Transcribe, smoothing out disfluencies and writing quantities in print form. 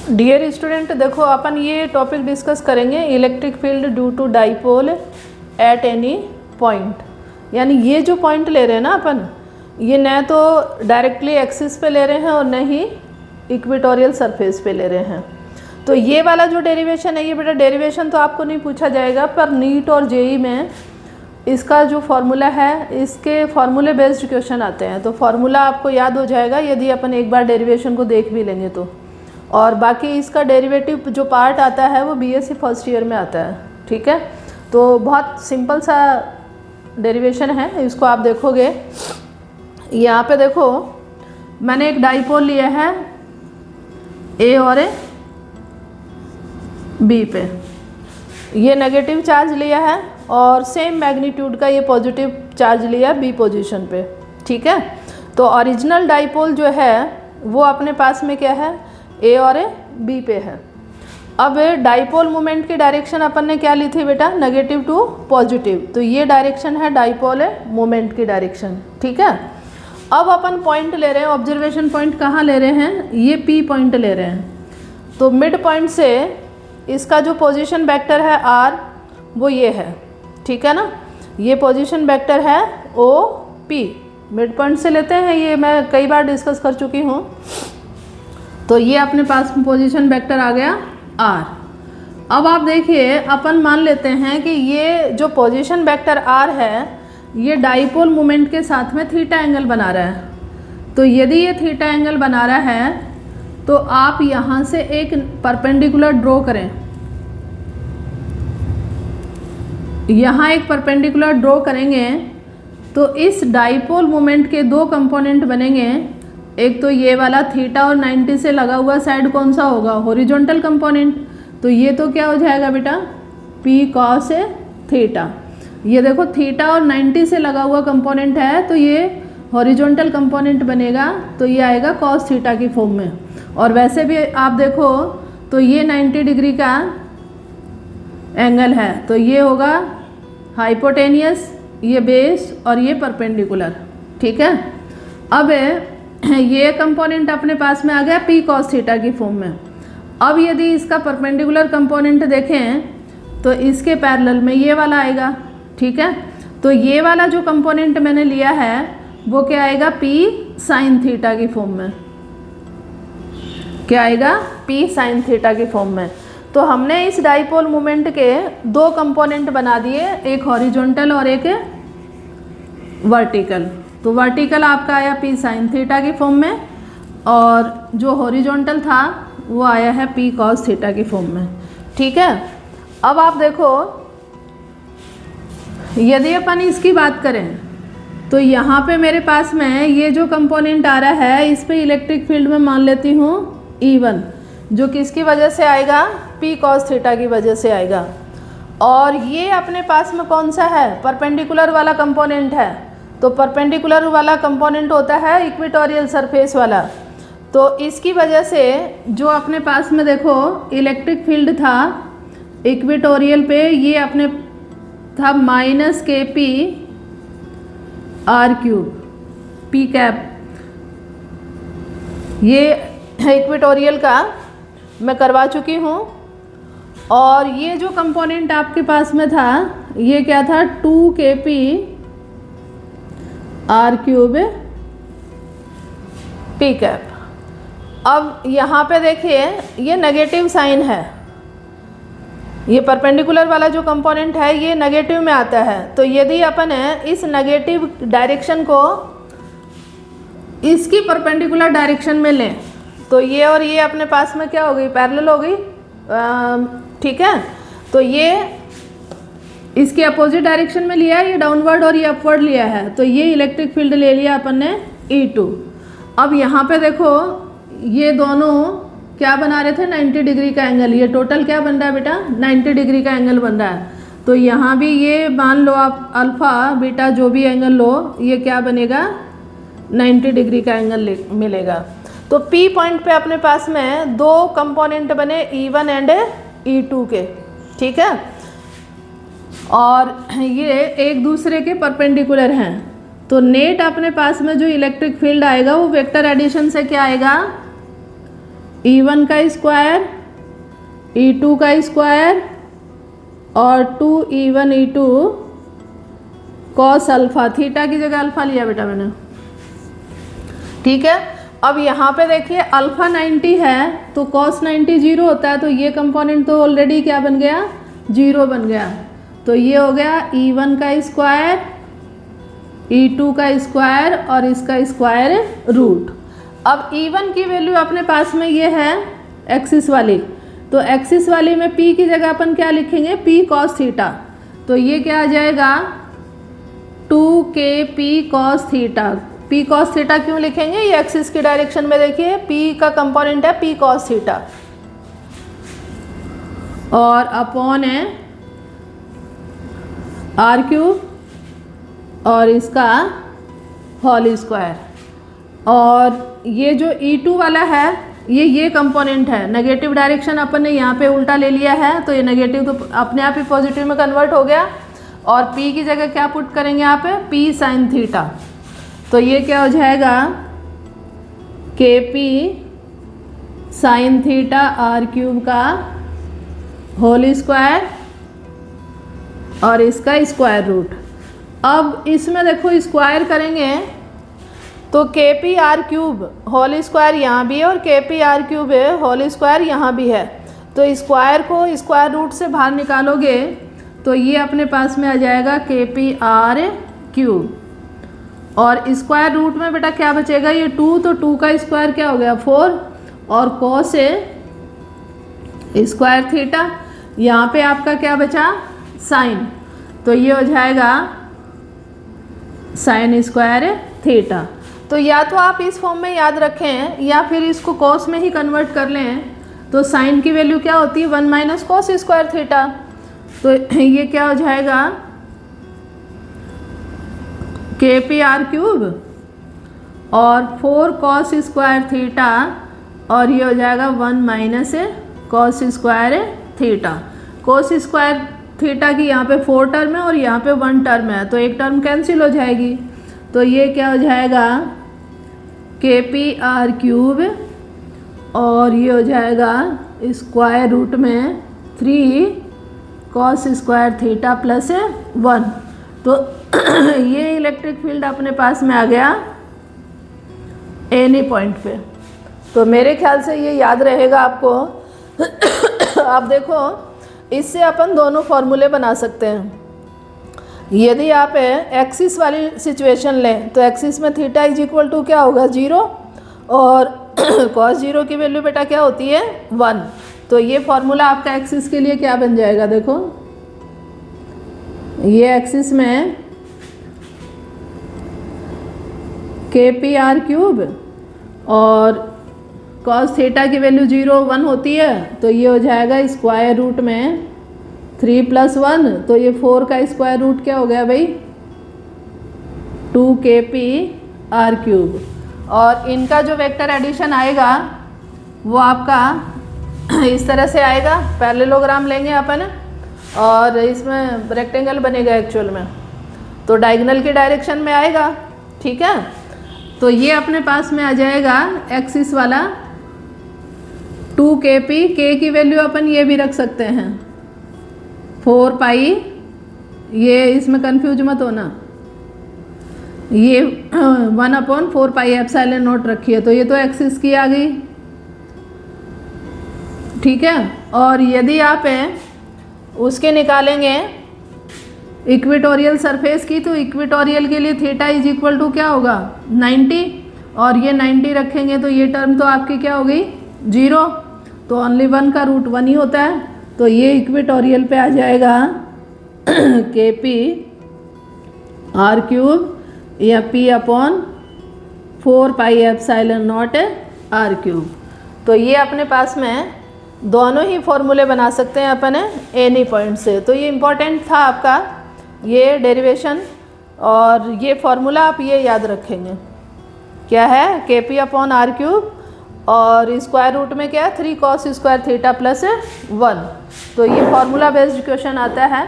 Dear student, देखो अपन ये टॉपिक डिस्कस करेंगे electric field due to dipole at any point. यानी ये जो पॉइंट ले रहे हैं ना अपन, ये न तो डायरेक्टली एक्सिस पे ले रहे हैं और न ही इक्वेटोरियल सरफेस पे ले रहे हैं। तो ये वाला जो डेरिवेशन है, ये बेटा डेरिवेशन तो आपको नहीं पूछा जाएगा, पर नीट और जेई में इसका जो फॉर्मूला है, इसके फॉर्मूले बेस्ड क्वेश्चन आते हैं। तो फॉर्मूला आपको याद हो जाएगा यदि अपन एक बार डेरिवेशन को देख भी लेंगे तो। और बाकी इसका डेरिवेटिव जो पार्ट आता है वो बीएससी फर्स्ट ईयर में आता है, ठीक है। तो बहुत सिंपल सा डेरिवेशन है, इसको आप देखोगे। यहाँ पे देखो, मैंने एक डाइपोल लिया है ए और ए बी पे, ये नेगेटिव चार्ज लिया है और सेम मैग्नीट्यूड का ये पॉजिटिव चार्ज लिया बी पोजीशन पे, ठीक है। तो ओरिजिनल डाइपोल जो है वो अपने पास में क्या है, ए और ए बी पे है। अब डाइपोल मोमेंट की डायरेक्शन अपन ने क्या ली थी बेटा, नेगेटिव टू पॉजिटिव। तो ये डायरेक्शन है डाइपोल मोमेंट की डायरेक्शन, ठीक है। अब अपन पॉइंट ले रहे हैं, ऑब्जर्वेशन पॉइंट कहाँ ले रहे हैं, ये पी पॉइंट ले रहे हैं। तो मिड पॉइंट से इसका जो पोजीशन वेक्टर है आर, वो ये है, ठीक है ना। ये पोजीशन वेक्टर है ओ पी, मिड पॉइंट से लेते हैं, ये मैं कई बार डिस्कस कर चुकी हूँ। तो ये अपने पास पोजीशन वेक्टर आ गया आर। अब आप देखिए, अपन मान लेते हैं कि ये जो पोजीशन वेक्टर आर है, ये डाइपोल मोमेंट के साथ में थीटा एंगल बना रहा है। तो यदि ये थीटा एंगल बना रहा है तो आप यहाँ से एक परपेंडिकुलर ड्रॉ करें, यहाँ एक परपेंडिकुलर ड्रॉ करेंगे तो इस डाइपोल मोमेंट के दो कंपोनेंट बनेंगे। एक तो ये वाला थीटा और 90 से लगा हुआ साइड कौन सा होगा, हॉरिजॉन्टल कंपोनेंट। तो ये तो क्या हो जाएगा बेटा, पी कॉस थीटा। ये देखो थीटा और 90 से लगा हुआ कंपोनेंट है, तो ये हॉरिजॉन्टल कंपोनेंट बनेगा, तो ये आएगा कॉस थीटा की फॉर्म में। और वैसे भी आप देखो तो ये 90 डिग्री का एंगल है, तो ये होगा हाइपोटेनियस, ये बेस और ये परपेंडिकुलर, ठीक है। अब ये कंपोनेंट अपने पास में आ गया पी कॉस थीटा की फॉर्म में। अब यदि इसका परपेंडिकुलर कंपोनेंट देखें तो इसके पैरेलल में ये वाला आएगा, ठीक है। तो ये वाला जो कंपोनेंट मैंने लिया है वो क्या आएगा, पी साइन थीटा की फॉर्म में। क्या आएगा, पी साइन थीटा की फॉर्म में। तो हमने इस डाइपोल मोमेंट के दो कंपोनेंट बना दिए, एक हॉरिजॉन्टल और एक वर्टिकल। तो वर्टिकल आपका आया पी साइन थीटा की फॉर्म में, और जो हॉरिजॉन्टल था वो आया है पी कॉस थीटा की फॉर्म में, ठीक है। अब आप देखो, यदि अपन इसकी बात करें तो यहाँ पे मेरे पास में ये जो कंपोनेंट आ रहा है, इस पे इलेक्ट्रिक फील्ड में मान लेती हूँ E1, जो किसकी वजह से आएगा, पी कॉस थीटा की वजह से आएगा। और ये अपने पास में कौन सा है, परपेंडिकुलर वाला कंपोनेंट है। तो परपेंडिकुलर वाला कंपोनेंट होता है इक्वेटोरियल सरफेस वाला। तो इसकी वजह से जो अपने पास में देखो इलेक्ट्रिक फील्ड था इक्वेटोरियल पे, ये अपने था माइनस के P R cube P cap. ये इक्वेटोरियल का मैं करवा चुकी हूँ। और ये जो कंपोनेंट आपके पास में था, ये क्या था, 2 के P R cube P cap. अब यहाँ पे देखिए, ये नेगेटिव साइन है, ये परपेंडिकुलर वाला जो कंपोनेंट है ये नेगेटिव में आता है। तो यदि अपन इस नेगेटिव डायरेक्शन को इसकी परपेंडिकुलर डायरेक्शन में लें तो ये और ये अपने पास में क्या हो गई, पैरेलल हो गई, ठीक है। तो ये इसके अपोजिट डायरेक्शन में लिया है, ये डाउनवर्ड और ये अपवर्ड लिया है, तो ये इलेक्ट्रिक फील्ड ले लिया अपन ने E2। अब यहाँ पे देखो, ये दोनों क्या बना रहे थे, 90 डिग्री का एंगल। ये टोटल क्या बन रहा है बेटा, 90 डिग्री का एंगल बन रहा है। तो यहाँ भी ये मान लो आप अल्फ़ा बीटा जो भी एंगल लो, ये क्या बनेगा, 90 डिग्री का एंगल मिलेगा। तो P पॉइंट पे अपने पास में दो कंपोनेंट बने E1 एंड E2 के, ठीक है। और ये एक दूसरे के परपेंडिकुलर हैं। तो नेट अपने पास में जो इलेक्ट्रिक फील्ड आएगा वो वेक्टर एडिशन से क्या आएगा, E1 का स्क्वायर, E2 का स्क्वायर और 2E1 E2 cos alpha, theta की जगह अल्फ़ा लिया बेटा मैंने, ठीक है। अब यहाँ पे देखिए अल्फ़ा 90 है तो कॉस 90 जीरो होता है, तो ये कंपोनेंट तो ऑलरेडी क्या बन गया, जीरो बन गया। तो ये हो गया E1 का स्क्वायर, E2 का स्क्वायर और इसका स्क्वायर रूट। अब E1 की वैल्यू अपने पास में ये है एक्सिस वाली, तो एक्सिस वाली में P की जगह अपन क्या लिखेंगे, P कॉस थीटा। तो ये क्या आ जाएगा 2KP cos theta. P cos theta क्यों लिखेंगे, ये एक्सिस की डायरेक्शन में देखिए P का कंपोनेंट है P कॉस थीटा और अपॉन है आर क्यूब और इसका होल स्क्वायर। और ये जो E2 वाला है ये कंपोनेंट है, नेगेटिव डायरेक्शन अपन ने यहाँ पे उल्टा ले लिया है, तो ये नेगेटिव तो अपने आप ही पॉजिटिव में कन्वर्ट हो गया। और P की जगह क्या पुट करेंगे यहाँ पे, P साइन थीटा। तो ये क्या हो जाएगा KP sine theta r cube का होल स्क्वायर और इसका स्क्वायर रूट। अब इसमें देखो स्क्वायर करेंगे तो KP r cube whole square यहाँ भी है और KP आर क्यूब है होल स्क्वायर यहाँ भी है, तो स्क्वायर को स्क्वायर रूट से बाहर निकालोगे तो ये अपने पास में आ जाएगा KP आर क्यूब और स्क्वायर रूट में बेटा क्या बचेगा, ये 2, तो 2 का स्क्वायर क्या हो गया 4 और कॉस स्क्वायर थीटा, यहाँ पे आपका क्या बचा साइन, तो ये हो जाएगा साइन स्क्वायर थीटा। तो या तो आप इस फॉर्म में याद रखें या फिर इसको कॉस में ही कन्वर्ट कर लें, तो साइन की वैल्यू क्या होती है 1 माइनस कॉस स्क्वायर थीटा। तो ये क्या हो जाएगा KP आर क्यूब और 4 कॉस स्क्वायर थीटा और ये हो जाएगा 1 minus cos square theta. Cos square theta की यहाँ पे 4 टर्म है और यहाँ पे 1 टर्म है, तो एक टर्म कैंसिल हो जाएगी, तो ये क्या हो जाएगा KP आर क्यूब और ये हो जाएगा स्क्वायर रूट में 3 कॉस स्क्वायर थीटा प्लस 1। तो ये इलेक्ट्रिक फील्ड अपने पास में आ गया एनी पॉइंट पे। तो मेरे ख्याल से ये याद रहेगा आपको। आप देखो इससे अपन दोनों फॉर्मूले बना सकते हैं। यदि आप एक्सिस वाली सिचुएशन लें तो एक्सिस में थीटा इज इक्वल टू क्या होगा 0 और कॉस 0 की वैल्यू बेटा क्या होती है 1। तो ये फॉर्मूला आपका एक्सिस के लिए क्या बन जाएगा, देखो ये एक्सिस में KP आर क्यूब और कॉस थीटा की वैल्यू 0 1 होती है, तो ये हो जाएगा स्क्वायर रूट में 3 + 1, तो ये 4 का स्क्वायर रूट क्या हो गया भाई 2 KP आर क्यूब। और इनका जो वेक्टर एडिशन आएगा वो आपका इस तरह से आएगा, पैरेललोग्राम लेंगे अपन और इसमें रेक्टेंगल बनेगा एक्चुअल में, तो डायगोनल की डायरेक्शन में आएगा, ठीक है। तो ये अपने पास में आ जाएगा एक्सिस वाला 2 KP, K की वैल्यू अपन ये भी रख सकते हैं 4 पाई, ये इसमें कंफ्यूज मत होना, ये 1/4 पाई एप्सिलॉन नॉट रखी है, तो ये तो एक्सिस की आ गई, ठीक है। और यदि आप उसके निकालेंगे इक्वेटोरियल सरफेस की, तो इक्वेटोरियल के लिए थीटा इज इक्वल टू क्या होगा 90 और ये 90 रखेंगे तो ये टर्म तो आपकी क्या हो गई 0, तो ओनली 1 का रूट 1 ही होता है, तो ये इक्वेटोरियल पे आ जाएगा KP आर क्यूब या P/4 pi epsilon naught r cube. तो ये अपने पास में दोनों ही फॉर्मूले बना सकते हैं अपन एनी पॉइंट से। तो ये इम्पोर्टेंट था आपका ये डेरिवेशन, और ये फॉर्मूला आप ये याद रखेंगे क्या है KP/r क्यूब और स्क्वायर रूट में क्या है 3 cos स्क्वायर थीटा प्लस 1। तो ये फॉर्मूला बेस्ड क्वेश्चन आता है।